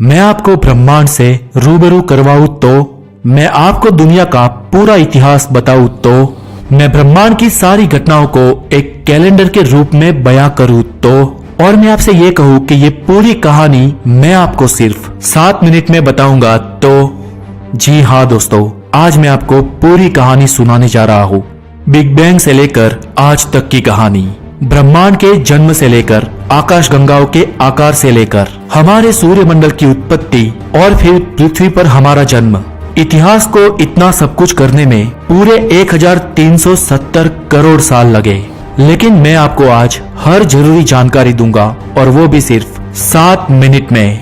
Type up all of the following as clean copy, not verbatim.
मैं आपको ब्रह्मांड से रूबरू करवाऊं तो, मैं आपको दुनिया का पूरा इतिहास बताऊं तो, मैं ब्रह्मांड की सारी घटनाओं को एक कैलेंडर के रूप में बयां करूं तो, और मैं आपसे ये कहूं कि ये पूरी कहानी मैं आपको सिर्फ 7 मिनट में बताऊंगा तो। जी हाँ दोस्तों, आज मैं आपको पूरी कहानी सुनाने जा रहा हूँ। बिग बैंग से लेकर आज तक की कहानी, ब्रह्मांड के जन्म से लेकर आकाशगंगाओं के आकार से लेकर हमारे सूर्यमंडल की उत्पत्ति और फिर पृथ्वी पर हमारा जन्म। इतिहास को इतना सब कुछ करने में पूरे 1370 करोड़ साल लगे, लेकिन मैं आपको आज हर जरूरी जानकारी दूंगा और वो भी सिर्फ 7 मिनट में।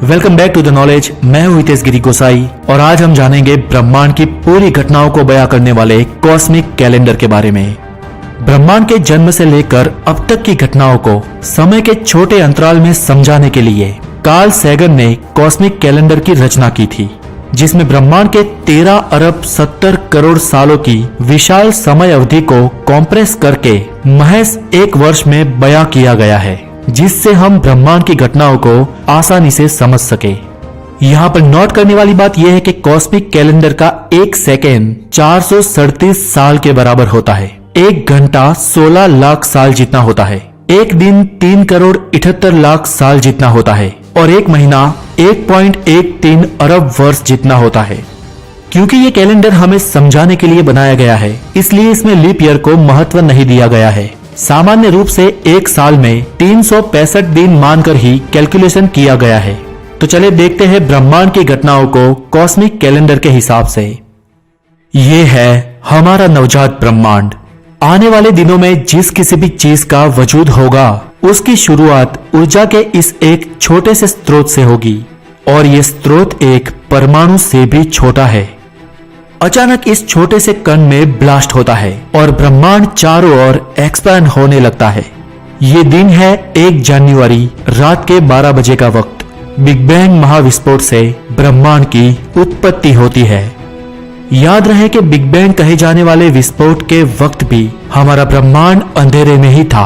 Welcome back to the knowledge. मैं हूं हितेश गिरी गोसाई और आज हम जानेंगे ब्रह्मांड की पूरी घटनाओं को बयां करने वाले कॉस्मिक कैलेंडर के बारे में। ब्रह्मांड के जन्म से लेकर अब तक की घटनाओं को समय के छोटे अंतराल में समझाने के लिए कार्ल सैगन ने कॉस्मिक कैलेंडर की रचना की थी, जिसमें ब्रह्मांड के 13 अरब 70 करोड़ सालों की विशाल समय अवधि को कॉम्प्रेस करके महज 1 वर्ष में बयां किया गया है, जिससे हम ब्रह्मांड की घटनाओं को आसानी से समझ सके। यहाँ पर नोट करने वाली बात यह है कि कॉस्मिक कैलेंडर का 1 सेकेंड 437 साल के बराबर होता है। 1 घंटा 16 लाख साल जितना होता है। 1 दिन 3 करोड़ 78 लाख साल जितना होता है और 1 महीना 1.13 अरब वर्ष जितना होता है। क्योंकि ये कैलेंडर हमें समझाने के लिए बनाया गया है, इसलिए इसमें लीप ईयर को महत्व नहीं दिया गया है। सामान्य रूप से 1 साल में 365 दिन मानकर ही कैलकुलेशन किया गया है। तो चले देखते हैं ब्रह्मांड की घटनाओं को कॉस्मिक कैलेंडर के हिसाब से। ये है हमारा नवजात ब्रह्मांड। आने वाले दिनों में जिस किसी भी चीज का वजूद होगा, उसकी शुरुआत ऊर्जा के इस एक छोटे से स्रोत से होगी, और ये स्रोत एक परमाणु से भी छोटा है। अचानक इस छोटे से कण में ब्लास्ट होता है और ब्रह्मांड चारों ओर एक्सपैंड होने लगता है। ये दिन है 1 जनवरी रात के 12 बजे का वक्त। बिग बैंग महाविस्फोट से ब्रह्मांड की उत्पत्ति होती है। याद रहे कि बिग बैंग कहे जाने वाले विस्फोट के वक्त भी हमारा ब्रह्मांड अंधेरे में ही था।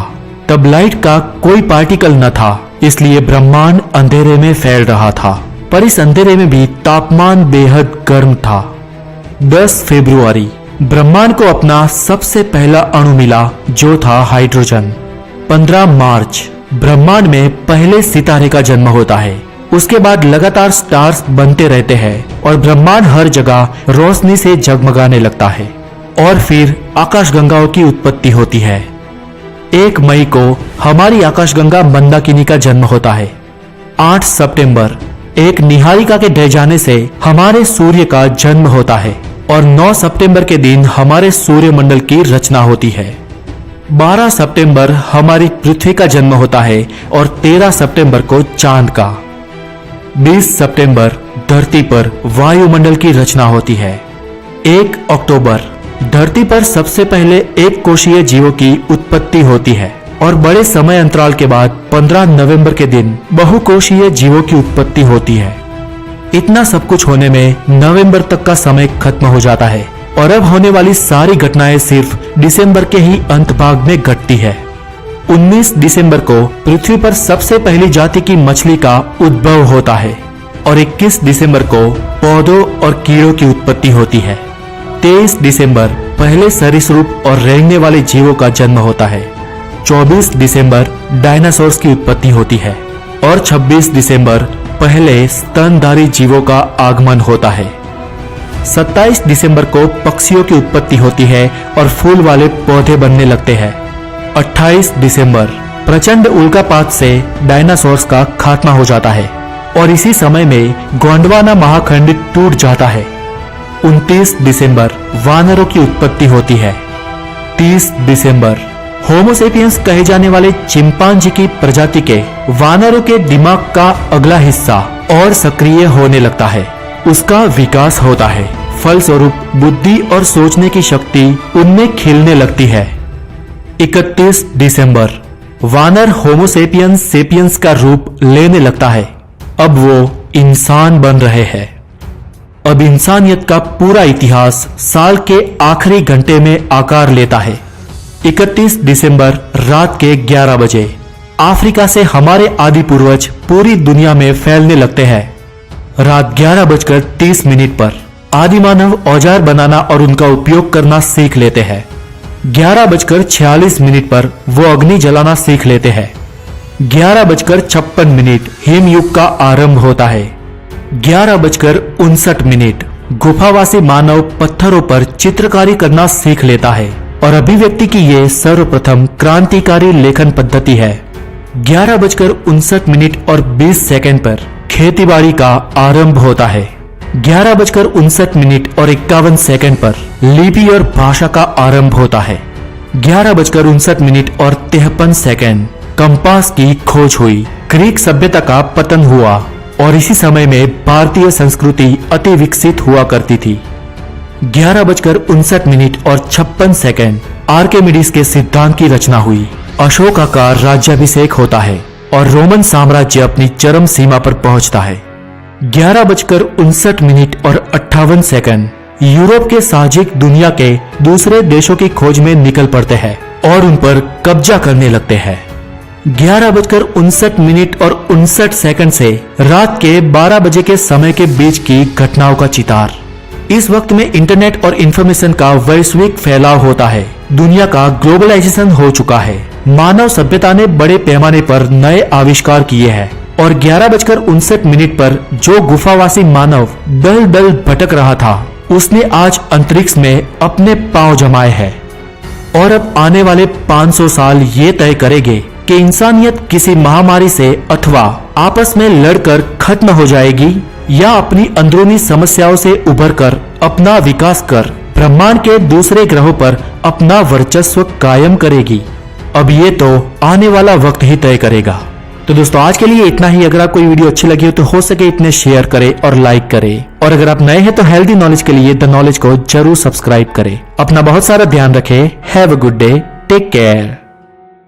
तब लाइट का कोई पार्टिकल न था, इसलिए ब्रह्मांड अंधेरे में फैल रहा था, पर इस अंधेरे में भी तापमान बेहद गर्म था। 10 फरवरी ब्रह्मांड को अपना सबसे पहला अणु मिला, जो था हाइड्रोजन। 15 मार्च ब्रह्मांड में पहले सितारे का जन्म होता है। उसके बाद लगातार स्टार्स बनते रहते हैं और ब्रह्मांड हर जगह रोशनी से जगमगाने लगता है, और फिर आकाशगंगाओं की उत्पत्ति होती है। 1 मई को हमारी आकाशगंगा मंदाकिनी का जन्म होता है। 8 सितंबर एक निहारिका के ढह जाने से हमारे सूर्य का जन्म होता है, और 9 सितंबर के दिन हमारे सूर्यमंडल की रचना होती है। 12 सितंबर हमारी पृथ्वी का जन्म होता है और 13 सितंबर को चांद का। 20 सितंबर धरती पर वायुमंडल की रचना होती है। 1 अक्टूबर धरती पर सबसे पहले एक कोशीय जीवों की उत्पत्ति होती है, और बड़े समय अंतराल के बाद 15 नवंबर के दिन बहुकोशीय जीवों की उत्पत्ति होती है। इतना सब कुछ होने में नवंबर तक का समय खत्म हो जाता है, और अब होने वाली सारी घटनाएं सिर्फ दिसंबर के ही अंत भाग में घटती है। 19 दिसंबर को पृथ्वी पर सबसे पहली जाति की मछली का उद्भव होता है, और 21 दिसंबर को पौधों और कीड़ों की उत्पत्ति होती है। 23 दिसंबर पहले सरीसृप और रेंगने वाले जीवों का जन्म होता है। 24 दिसंबर डायनासोर्स की उत्पत्ति होती है, और 26 दिसंबर पहले स्तनधारी जीवों का आगमन होता है। 27 दिसंबर को पक्षियों की उत्पत्ति होती है और फूल वाले पौधे बनने लगते हैं। 28 दिसंबर प्रचंड उल्कापात से डायनासोर्स का खात्मा हो जाता है, और इसी समय में गोंडवाना महाखंड टूट जाता है। 29 दिसंबर वानरों की उत्पत्ति होती है। 30 दिसंबर होमोसेपियंस कहे जाने वाले चिंपांजी की प्रजाति के वानरों के दिमाग का अगला हिस्सा और सक्रिय होने लगता है। उसका विकास होता है, फलस्वरूप बुद्धि और सोचने की शक्ति उनमें खिलने लगती है। 31 दिसंबर वानर होमोसेपियंस सेपियंस का रूप लेने लगता है। अब वो इंसान बन रहे हैं। अब इंसानियत का पूरा इतिहास साल के आखिरी घंटे में आकार लेता है। 31 दिसंबर रात के 11 बजे अफ्रीका से हमारे आदि पूर्वज पूरी दुनिया में फैलने लगते हैं। रात 11:30 पर आदि मानव औजार बनाना और उनका उपयोग करना सीख लेते हैं। 11:46 पर वो अग्नि जलाना सीख लेते हैं। 11:56 हिमयुग का आरंभ होता है। 11:59 गुफावासी मानव पत्थरों पर चित्रकारी करना सीख लेता है और अभिव्यक्ति की ये सर्वप्रथम क्रांतिकारी लेखन पद्धति है। 11:59 और 20 पर खेतीबाड़ी का आरंभ होता है। 11:59 और 51 पर लिपि और भाषा का आरंभ होता है। 11:59 और 53 कंपास की खोज हुई। ग्रीक सभ्यता का पतन हुआ और इसी समय में भारतीय संस्कृति अति विकसित हुआ करती थी। 11:59 और 56 आर्किमिडीज के सिद्धांत की रचना हुई। अशोका का राज्याभिषेक होता है और रोमन साम्राज्य अपनी चरम सीमा पर पहुंचता है। 11:59 और 58 यूरोप के साहजिक दुनिया के दूसरे देशों की खोज में निकल पड़ते हैं और उन पर कब्जा करने लगते हैं। 11:59 और 59 से रात के 12 बजे के समय के बीच की घटनाओं का चितार। इस वक्त में इंटरनेट और इंफॉर्मेशन का वैश्विक फैलाव होता है। दुनिया का ग्लोबलाइजेशन हो चुका है। मानव सभ्यता ने बड़े पैमाने पर नए आविष्कार किए हैं और 11:59 पर जो गुफावासी मानव दल दल भटक रहा था उसने आज अंतरिक्ष में अपने पांव जमाए हैं। और अब आने वाले 500 साल ये तय करेंगे कि इंसानियत किसी महामारी से अथवा आपस में लड़कर खत्म हो जाएगी या अपनी अंदरूनी समस्याओं से उभरकर अपना विकास कर ब्रह्मांड के दूसरे ग्रहों पर अपना वर्चस्व कायम करेगी। अब ये तो आने वाला वक्त ही तय करेगा। तो दोस्तों आज के लिए इतना ही। अगर आपको ये वीडियो अच्छी लगी हो तो हो सके इतने शेयर करें और लाइक करें। और अगर आप नए हैं तो हेल्दी नॉलेज के लिए द नॉलेज को जरूर सब्सक्राइब करें। अपना बहुत सारा ध्यान रखें। Have a good day. Take care.